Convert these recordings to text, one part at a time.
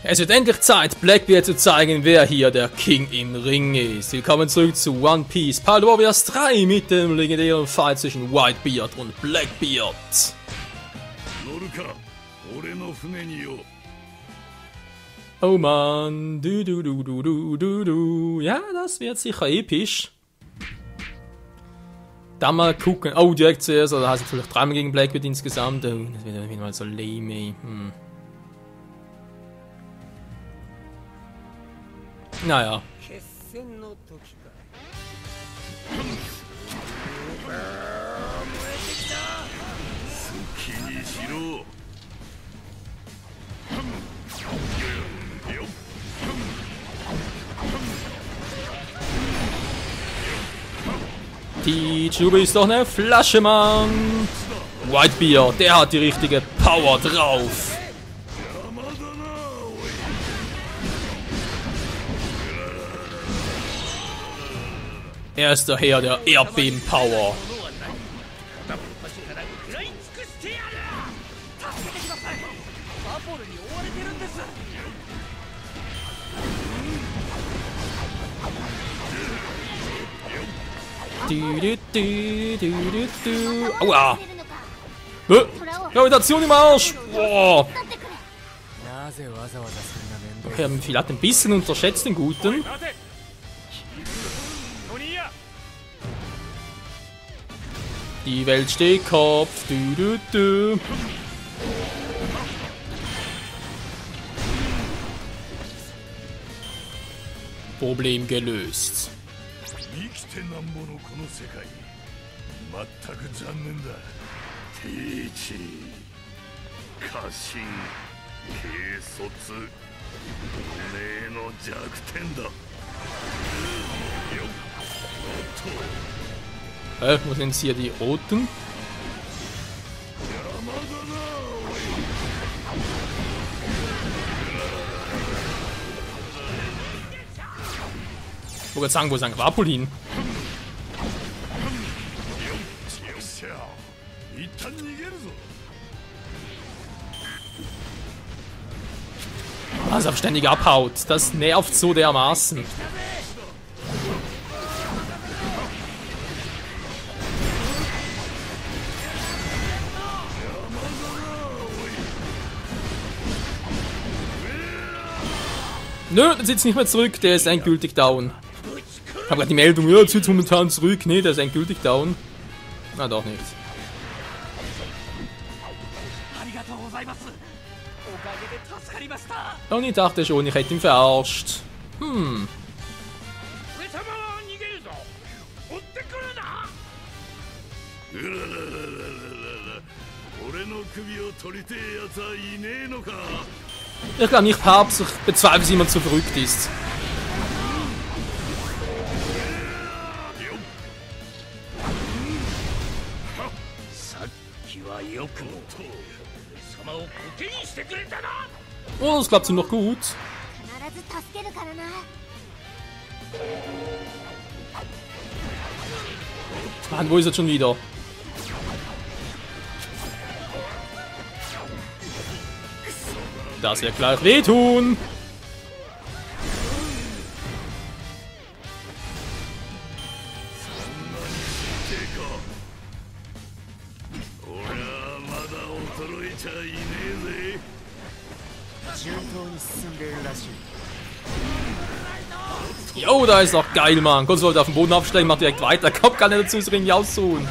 Es wird endlich Zeit, Blackbeard zu zeigen, wer hier der King im Ring ist. Willkommen zurück zu One Piece Pirate Warriors 3 mit dem legendären Fight zwischen Whitebeard und Blackbeard. Oh Mann, du. Ja, das wird sicher episch. Dann mal gucken. Oh, direkt zuerst, oder heißt es vielleicht dreimal gegen Blackbeard insgesamt? Oh, das wird wieder mal so lame, ey. Naja. Die Tube ist doch eine Flasche, Mann. Whitebeard, der hat die richtige Power drauf. Er ist der Herr der Erdbeben-Power. Aua! Gravitation im Arsch! Boah! Okay, vielleicht ein bisschen unterschätzt den Guten. Die Welt steht Kopf. Problem gelöst. Wo sind hier die Roten? Ich wollte sagen, wo ist ein Quapolin? Was er ständig abhaut, das nervt so dermaßen. Nö, der sitzt nicht mehr zurück, der ist endgültig down. Ich hab grad die Meldung, ja, zieht momentan zurück. Nee, der ist endgültig down. Na doch nicht. Und ich dachte schon, ich hätte ihn verarscht. Ich glaube nicht, Papst, ich bezweifle, dass jemand zu verrückt ist. Oh, das klappt ihm noch gut. Mann, wo ist er schon wieder? Das wird gleich wehtun. Jo, da ist doch geil, Mann. Kurz wollte auf den Boden aufsteigen, macht direkt weiter. Kommt gar nicht dazu, das Ring auszuholen.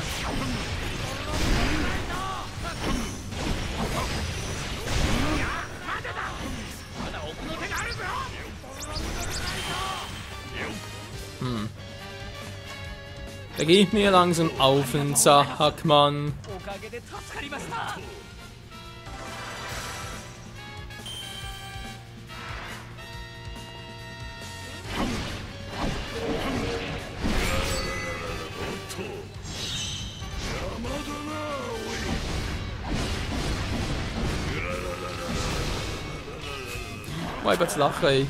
Da geht mir langsam auf den Sack, Mann. Whitebeards Lache, ey.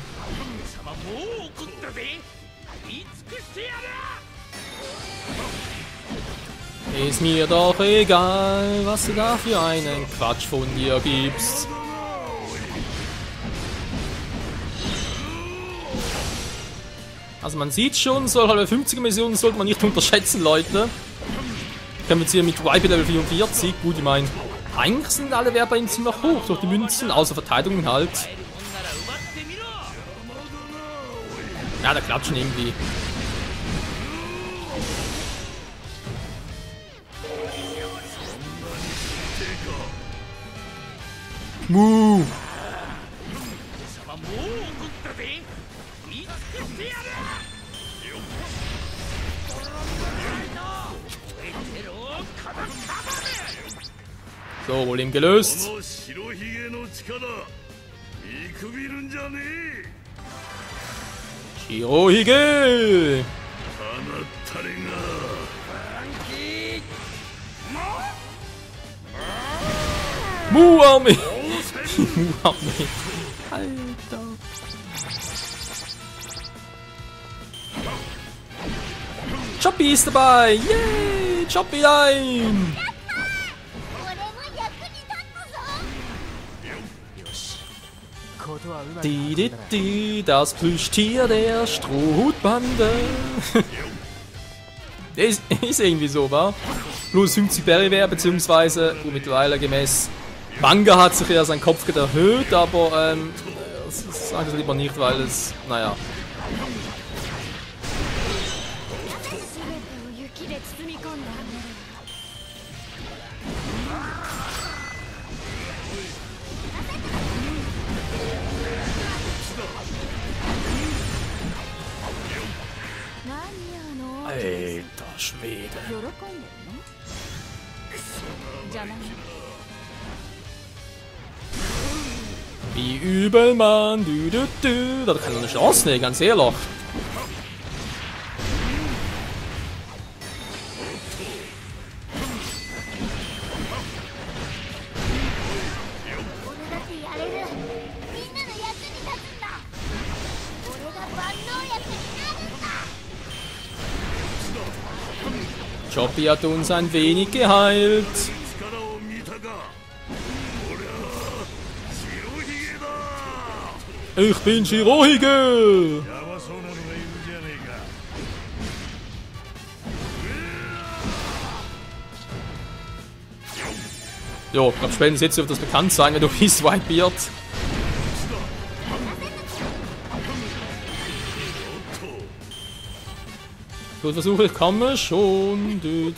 Ist mir doch egal, was du da für einen Quatsch von dir gibst. Also man sieht schon, so halbe 50er Missionen sollte man nicht unterschätzen, Leute. Können wir jetzt hier mit YP Level 44. Gut, ich meine, eigentlich sind alle Werte bei ihm ziemlich hoch durch die Münzen, außer Verteidigung halt. Ja, da klappt schon irgendwie. Muh. So, Problem gelöst. Shirohige! Mu-Armee! Mu-Armee! Alter! Choppy ist dabei! Yay! Choppy ein! Das Plüschtier der Strohhutbande. ist irgendwie so, wa? Plus 50 Berry-Wehr, beziehungsweise mittlerweile gemäß Manga hat sich ja sein Kopf erhöht, aber sag es lieber nicht, weil es, naja. Alter Schwede. Wie übel, Mann. Da kann er eine Chance nehmen, ganz ehrlich. Choppy hat uns ein wenig geheilt. Ich bin Shirohige! Jo, ich glaube spätestens jetzt wird das bekannt sein, wenn du bist Whitebeard. Gut, versuche ich, komme schon. Du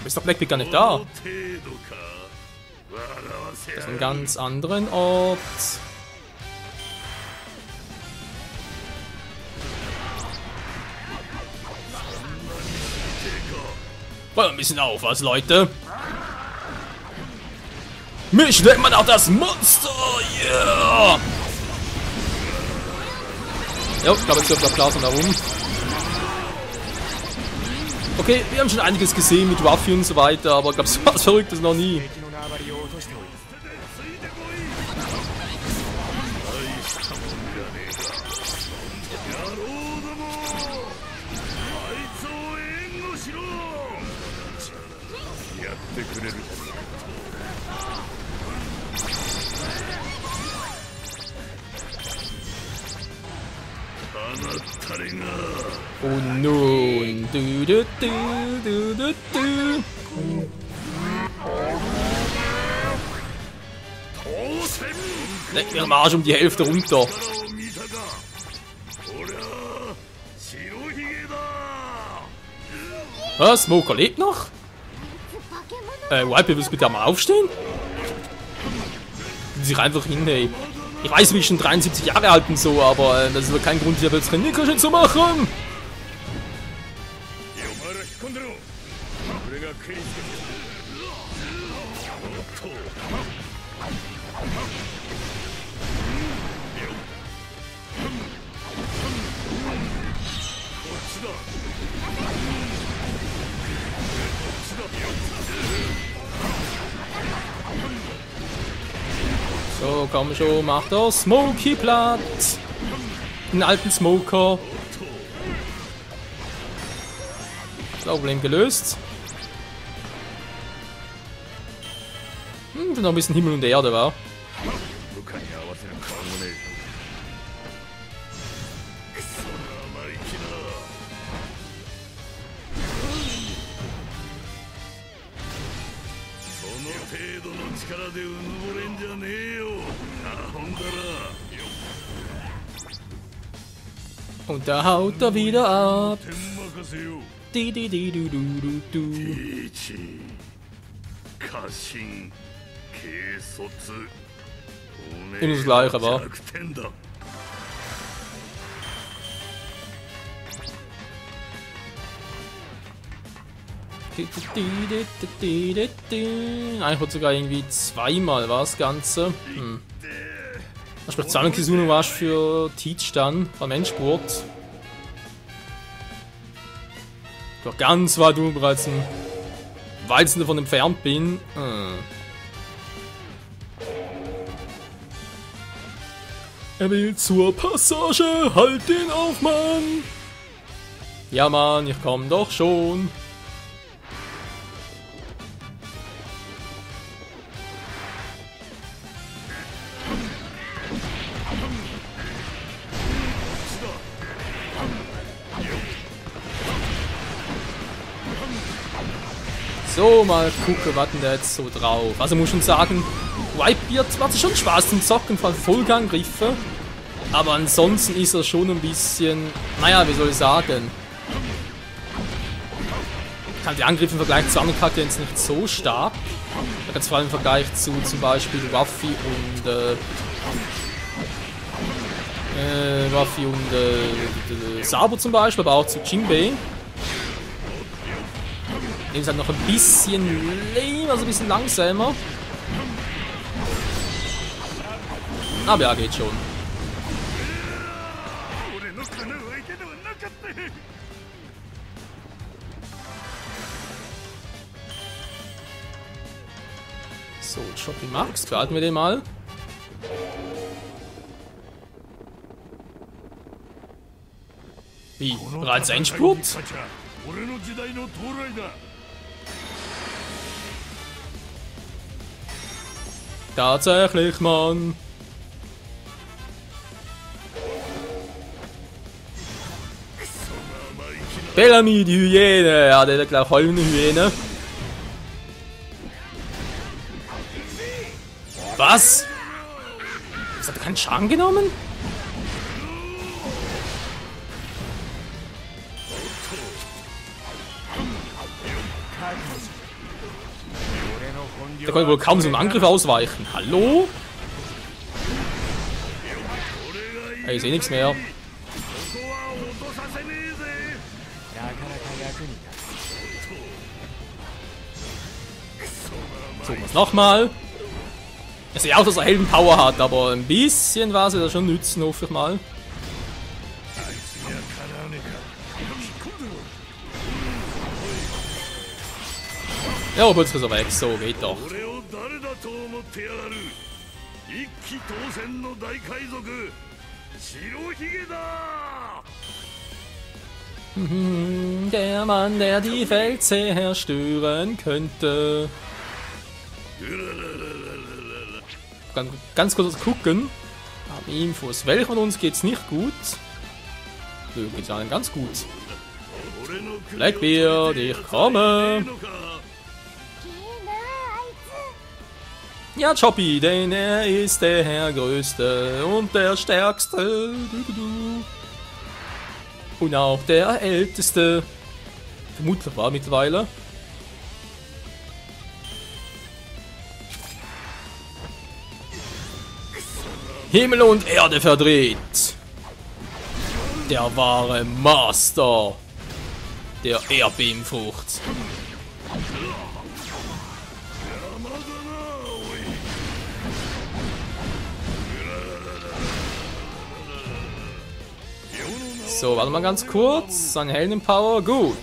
bist doch Blackbeard gar nicht da. Das ist ein ganz anderen Ort. Wollen wir ein bisschen auf, was Leute? Mich nennt man auch das Monster! Yeah! Ja, ich glaube, jetzt dürfte auch klar sein, warum. Okay, wir haben schon einiges gesehen mit Ruffy und so weiter, aber ich glaube, so was Verrücktes noch nie. Und nun. Leck mir am Arsch um die Hälfte runter. Was? Smoker lebt noch? Whitebeard, willst du bitte mal aufstehen? Sich einfach hin, ey. Ich weiß, wie ich schon 73 Jahre alt und so, aber das ist doch kein Grund, hier jetzt kein Nickerchen zu machen. So, komm schon, mach doch Smokey platt. Den alten Smoker. Problem gelöst. Noch ein bisschen Himmel und Erde, war. Und da haut er wieder ab. Di, di, di, du, du, du, du. Immer das Gleiche, wa? Eigentlich wird sogar irgendwie zweimal war das Ganze. Was spricht Samen Kizuna was für Teach dann beim Endspurt? Doch ganz weit oben bereits ein Walzen davon entfernt bin. Er will zur Passage, halt den auf, Mann! Ja, Mann, ich komm doch schon. So, mal gucken, was denn da jetzt so drauf. Also muss schon sagen, Whitebeard macht schon Spaß zum Zocken von Vollganggriffe. Aber ansonsten ist er schon ein bisschen, naja, wie soll ich sagen. Ich kann die Angriffe im Vergleich zu anderen Charakteren jetzt nicht so stark. Ganz vor allem im Vergleich zu zum Beispiel Ruffy und Sabo zum Beispiel, aber auch zu Jinbei. Dem ist halt noch ein bisschen lame, also ein bisschen langsamer. Aber ja, geht schon. So, Choppy Max, behalten wir den mal. Wie? Bereits Endspurt? Tatsächlich, Mann. Bellamy, die Hyäne. Ja, der hat gleich heulende Hyäne. Was? Hat er keinen Schaden genommen? Der konnte wohl kaum so einen Angriff ausweichen. Hallo? Ey, ich sehe nichts mehr. So, was nochmal. Ich sehe auch, dass er Heldenpower hat, aber ein bisschen was wird er schon nützen, hoffe ich mal. Ja, plötzlich ist er weg. So, geht doch. Der Mann, der die Welt zerstören könnte. Ganz kurz gucken. Haben Infos. Welcher von uns geht's nicht gut? Nö, geht's allen ganz gut. Blackbeard, ich komme. Ja, Choppy, denn er ist der Größte und der Stärkste. Und auch der Älteste. Vermutlich war mittlerweile. Himmel und Erde verdreht. Der wahre Master der Erdbebenfrucht. So, warte mal ganz kurz. Seine Heldenpower, gut.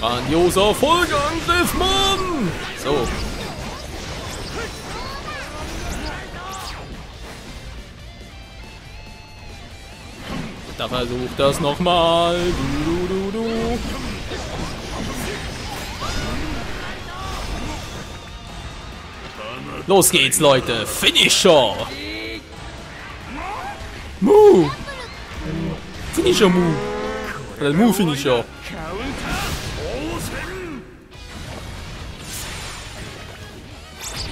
Grandioser Folgeangriff, Mann! So. Da versucht das nochmal. Los geht's, Leute. Finisher. Mu. Finisher Mu. Oder Mu Finisher.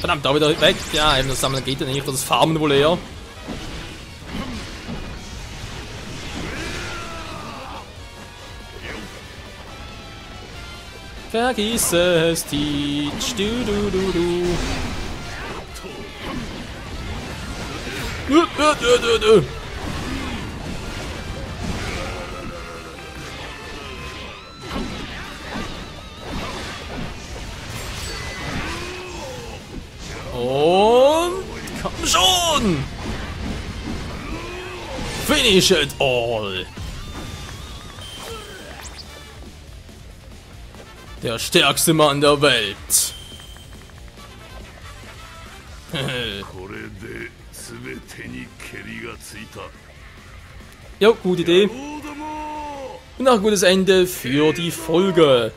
Verdammt, da wieder weg. Ja, eben das Sammeln geht ja nicht. Das Farmen wohl eher. Vergiss es, Teach. Du. Und komm schon! Finish it all! Der stärkste Mann der Welt. Jo, gute Idee. Und auch ein gutes Ende für die Folge.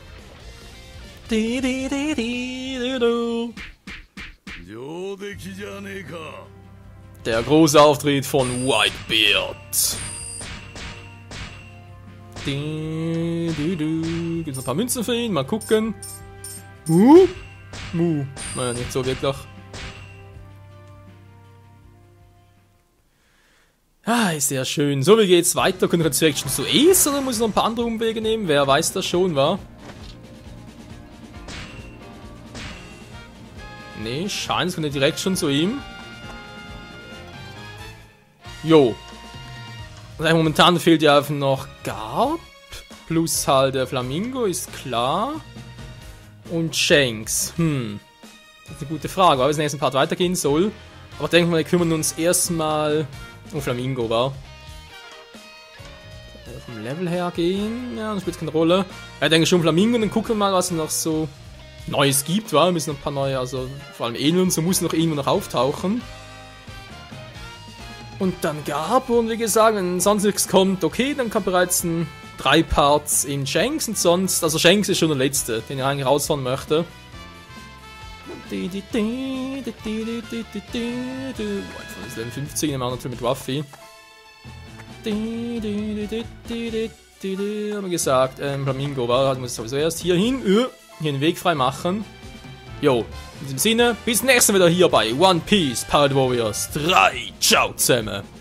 Der große Auftritt von Whitebeard. Gibt's noch ein paar Münzen für ihn? Mal gucken. Naja, nicht so wirklich. Ah, ist sehr schön. So, wie geht's weiter? Können wir jetzt direkt schon zu Ace oder muss ich noch ein paar andere Umwege nehmen? Wer weiß das schon, wa? Nee, scheint, es kommt direkt schon zu ihm. Jo. Also momentan fehlt ja einfach noch Garb. Plus halt der Flamingo, ist klar. Und Shanks. Das ist eine gute Frage, weil es im nächsten Part weitergehen soll. Aber denken wir, wir kümmern uns erstmal um Flamingo, wa? Vom Level her gehen. Ja, das spielt keine Rolle. Ja, denke schon Flamingo, dann gucken wir mal, was es noch so Neues gibt, wa? Wir müssen noch ein paar neue, also vor allem Alien, so muss noch irgendwo noch auftauchen. Und dann Garb, und wie gesagt, wenn sonst nichts kommt, okay, dann kann bereits 3 Parts in Shanks und sonst, also Shanks ist schon der letzte, den ich eigentlich rausfahren möchte. Das ist Level 15, im anderen mit Ruffy. Haben wir gesagt, Flamingo, war, muss sowieso erst hier hin, hier den Weg frei machen. Jo, in diesem Sinne, bis nächstes Mal wieder hier bei One Piece Pirate Warriors 3. Ciao zusammen!